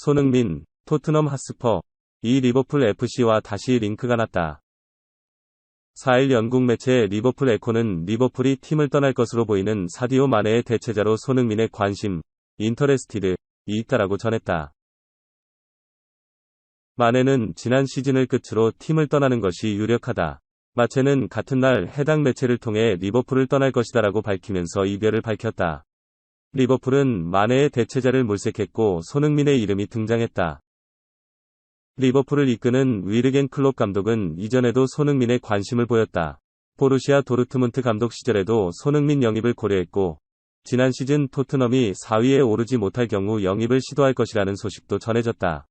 손흥민, 토트넘 핫스퍼, 이 리버풀 FC와 다시 링크가 났다. 4일 영국 매체 리버풀 에코는 리버풀이 팀을 떠날 것으로 보이는 사디오 마네의 대체자로 손흥민의 관심, 인터레스티드, 이 있다라고 전했다. 마네는 지난 시즌을 끝으로 팀을 떠나는 것이 유력하다. 마체는 같은 날 해당 매체를 통해 리버풀을 떠날 것이다라고 밝히면서 이별을 밝혔다. 리버풀은 마네의 대체자를 물색했고 손흥민의 이름이 등장했다. 리버풀을 이끄는 위르겐 클롭 감독은 이전에도 손흥민에 관심을 보였다. 보루시아 도르트문트 감독 시절에도 손흥민 영입을 고려했고 지난 시즌 토트넘이 4위에 오르지 못할 경우 영입을 시도할 것이라는 소식도 전해졌다.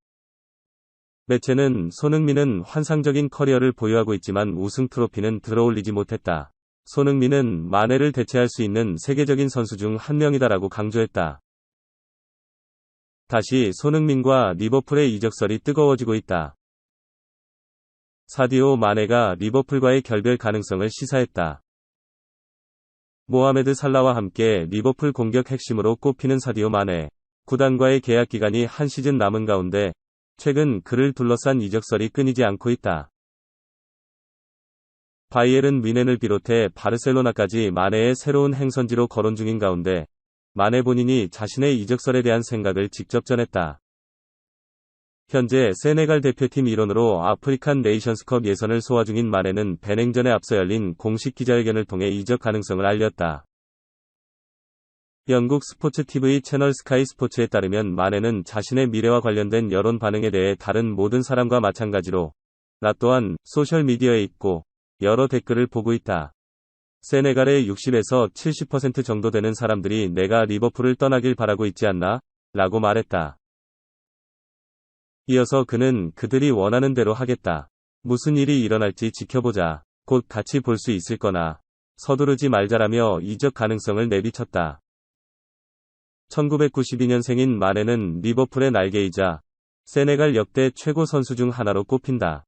매체는 손흥민은 환상적인 커리어를 보유하고 있지만 우승 트로피는 들어올리지 못했다. 손흥민은 마네를 대체할 수 있는 세계적인 선수 중 한 명이다라고 강조했다. 다시 손흥민과 리버풀의 이적설이 뜨거워지고 있다. 사디오 마네가 리버풀과의 결별 가능성을 시사했다. 모하메드 살라와 함께 리버풀 공격 핵심으로 꼽히는 사디오 마네. 구단과의 계약 기간이 한 시즌 남은 가운데 최근 그를 둘러싼 이적설이 끊이지 않고 있다. 바이에른 뮌헨을 비롯해 바르셀로나까지 마네의 새로운 행선지로 거론 중인 가운데 마네 본인이 자신의 이적설에 대한 생각을 직접 전했다. 현재 세네갈 대표팀 일원으로 아프리칸 네이션스컵 예선을 소화 중인 마네는 베냉전에 앞서 열린 공식 기자회견을 통해 이적 가능성을 알렸다. 영국 스포츠 TV 채널 스카이 스포츠에 따르면 마네는 자신의 미래와 관련된 여론 반응에 대해 다른 모든 사람과 마찬가지로 나 또한 소셜미디어에 있고 여러 댓글을 보고 있다. 세네갈의 60에서 70% 정도 되는 사람들이 내가 리버풀을 떠나길 바라고 있지 않나? 라고 말했다. 이어서 그는 그들이 원하는 대로 하겠다. 무슨 일이 일어날지 지켜보자. 곧 같이 볼 수 있을 거나 서두르지 말자라며 이적 가능성을 내비쳤다. 1992년생인 마네는 리버풀의 날개이자 세네갈 역대 최고 선수 중 하나로 꼽힌다.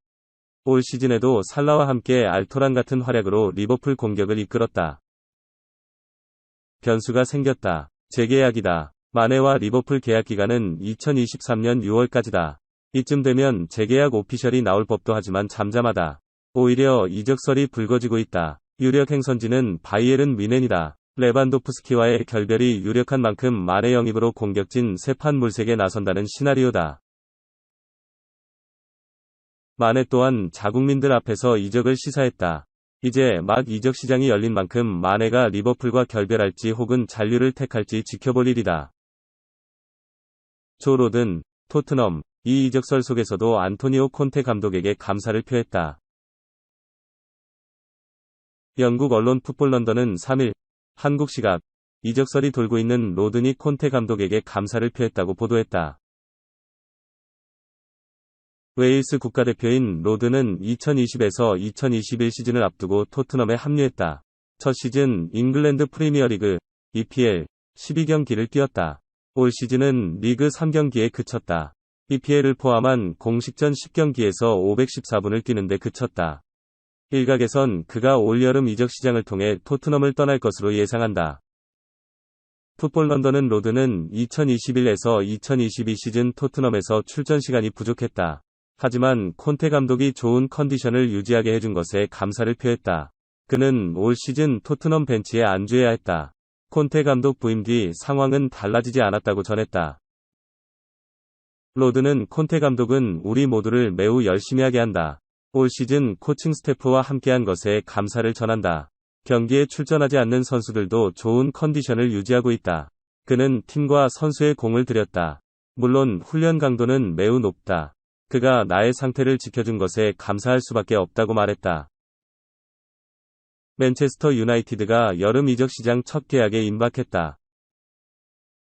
올 시즌에도 살라와 함께 알토란 같은 활약으로 리버풀 공격을 이끌었다. 변수가 생겼다. 재계약이다. 마네와 리버풀 계약 기간은 2023년 6월까지다. 이쯤 되면 재계약 오피셜이 나올 법도 하지만 잠잠하다. 오히려 이적설이 불거지고 있다. 유력 행선지는 바이에른 뮌헨이다. 레반도프스키와의 결별이 유력한 만큼 마네 영입으로 공격진 세판 물색에 나선다는 시나리오다. 마네 또한 자국민들 앞에서 이적을 시사했다. 이제 막 이적 시장이 열린 만큼 마네가 리버풀과 결별할지 혹은 잔류를 택할지 지켜볼 일이다. 조 로든, 토트넘, 이 이적설 속에서도 안토니오 콘테 감독에게 감사를 표했다. 영국 언론 풋볼 런던은 3일 한국 시각 이적설이 돌고 있는 로든이 콘테 감독에게 감사를 표했다고 보도했다. 웨일스 국가대표인 로든은 2020에서 2021 시즌을 앞두고 토트넘에 합류했다. 첫 시즌 잉글랜드 프리미어리그 EPL 12경기를 뛰었다. 올 시즌은 리그 3경기에 그쳤다. EPL을 포함한 공식전 10경기에서 514분을 뛰는데 그쳤다. 일각에선 그가 올여름 이적 시장을 통해 토트넘을 떠날 것으로 예상한다. 풋볼 런던은 로든은 2021에서 2022 시즌 토트넘에서 출전 시간이 부족했다. 하지만 콘테 감독이 좋은 컨디션을 유지하게 해준 것에 감사를 표했다. 그는 올 시즌 토트넘 벤치에 안주해야 했다. 콘테 감독 부임 뒤 상황은 달라지지 않았다고 전했다. 로든은 콘테 감독은 우리 모두를 매우 열심히 하게 한다. 올 시즌 코칭 스태프와 함께한 것에 감사를 전한다. 경기에 출전하지 않는 선수들도 좋은 컨디션을 유지하고 있다. 그는 팀과 선수의 공을 들였다. 물론 훈련 강도는 매우 높다. 그가 나의 상태를 지켜준 것에 감사할 수밖에 없다고 말했다. 맨체스터 유나이티드가 여름 이적 시장 첫 계약에 임박했다.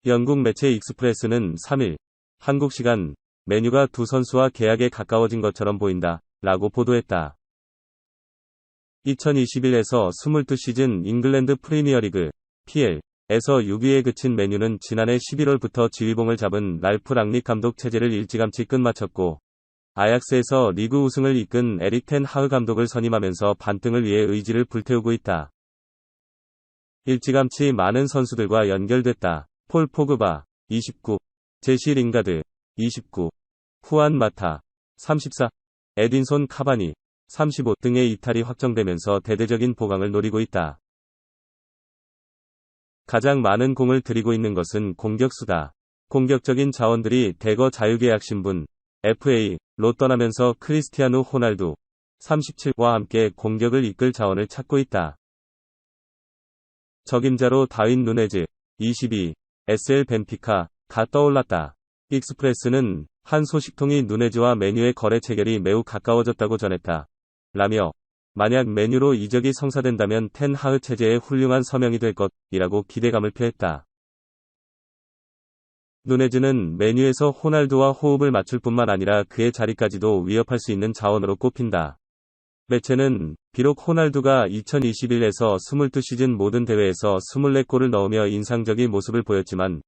영국 매체 익스프레스는 3일 한국 시간 맨유가 두 선수와 계약에 가까워진 것처럼 보인다 라고 보도했다. 2021에서 22시즌 잉글랜드 프리미어리그 PL에서 6위에 그친 맨유는 지난해 11월부터 지휘봉을 잡은 랄프 랑닉 감독 체제를 일찌감치 끝마쳤고 아약스에서 리그 우승을 이끈 에릭 텐 하흐 감독을 선임하면서 반등을 위해 의지를 불태우고 있다. 일찌감치 많은 선수들과 연결됐다. 폴 포그바 29, 제시 링가드 29. 후안 마타 34. 에딘손 카바니 35 등의 이탈이 확정되면서 대대적인 보강을 노리고 있다. 가장 많은 공을 들이고 있는 것은 공격수다. 공격적인 자원들이 대거 자유계약 신분, FA로 떠나면서 크리스티아누 호날두 37와 함께 공격을 이끌 자원을 찾고 있다. 적임자로 다윈 누네즈 22, SL 벤피카가 떠올랐다. 익스프레스는 한 소식통이 누네즈와 메뉴의 거래 체결이 매우 가까워졌다고 전했다. 라며 만약 메뉴로 이적이 성사된다면 텐 하흐 체제의 훌륭한 서명이 될 것이라고 기대감을 표했다. 누네즈는 메뉴에서 호날두와 호흡을 맞출 뿐만 아니라 그의 자리까지도 위협할 수 있는 자원으로 꼽힌다. 매체는 비록 호날두가 2021에서 22시즌 모든 대회에서 24골을 넣으며 인상적인 모습을 보였지만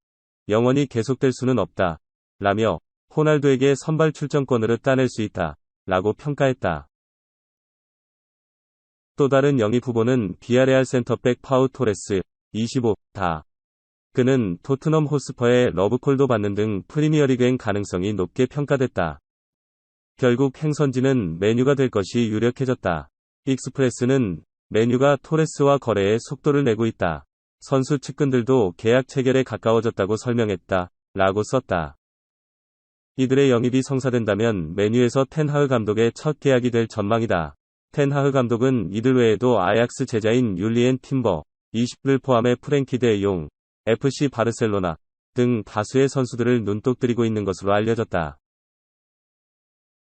영원히 계속될 수는 없다. 라며 호날두에게 선발 출전권으로 따낼 수 있다. 라고 평가했다. 또 다른 영입 후보는 비아레알 센터백 파우 토레스 25다. 그는 토트넘 호스퍼의 러브콜도 받는 등 프리미어리그행 가능성이 높게 평가됐다. 결국 행선지는 메뉴가 될 것이 유력해졌다. 익스프레스는 메뉴가 토레스와 거래에 속도를 내고 있다. 선수 측근들도 계약 체결에 가까워졌다고 설명했다. 라고 썼다. 이들의 영입이 성사된다면 메뉴에서 텐 하흐 감독의 첫 계약이 될 전망이다. 텐 하흐 감독은 이들 외에도 아약스 제자인 율리엔 팀버 20를 포함해 프랭키 데 용, FC 바르셀로나 등 다수의 선수들을 눈독 들이고 있는 것으로 알려졌다.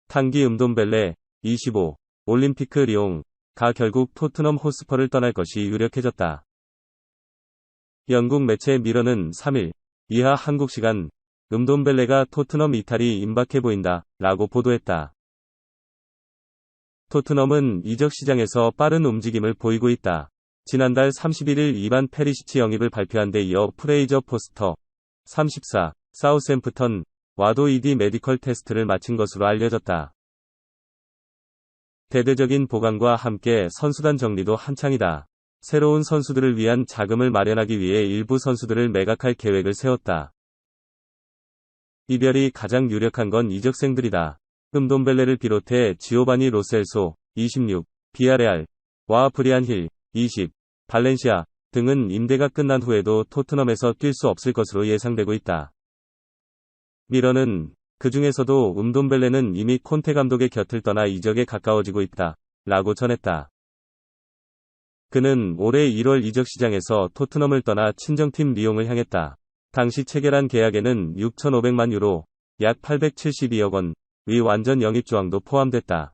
탕기 음돈벨레 25, 올림피크 리옹가 결국 토트넘 호스퍼를 떠날 것이 유력해졌다. 영국 매체 미러는 3일 이하 한국 시간 음돈벨레가 토트넘 이탈이 임박해 보인다 라고 보도했다. 토트넘은 이적 시장에서 빠른 움직임을 보이고 있다. 지난달 31일 이반 페리시치 영입을 발표한 데 이어 프레이저 포스터 34, 사우샘프턴 와도 ED 메디컬 테스트를 마친 것으로 알려졌다. 대대적인 보강과 함께 선수단 정리도 한창이다. 새로운 선수들을 위한 자금을 마련하기 위해 일부 선수들을 매각할 계획을 세웠다. 이별이 가장 유력한 건 이적생들이다. 음돈벨레를 비롯해 지오바니 로셀소 26, 비아레알와 브리안 힐 20, 발렌시아 등은 임대가 끝난 후에도 토트넘에서 뛸 수 없을 것으로 예상되고 있다. 미러는 그 중에서도 음돈벨레는 이미 콘테 감독의 곁을 떠나 이적에 가까워지고 있다. 라고 전했다. 그는 올해 1월 이적 시장에서 토트넘을 떠나 친정팀 리옹을 향했다. 당시 체결한 계약에는 6,500만 유로, 약 872억 원의 완전 영입 조항도 포함됐다.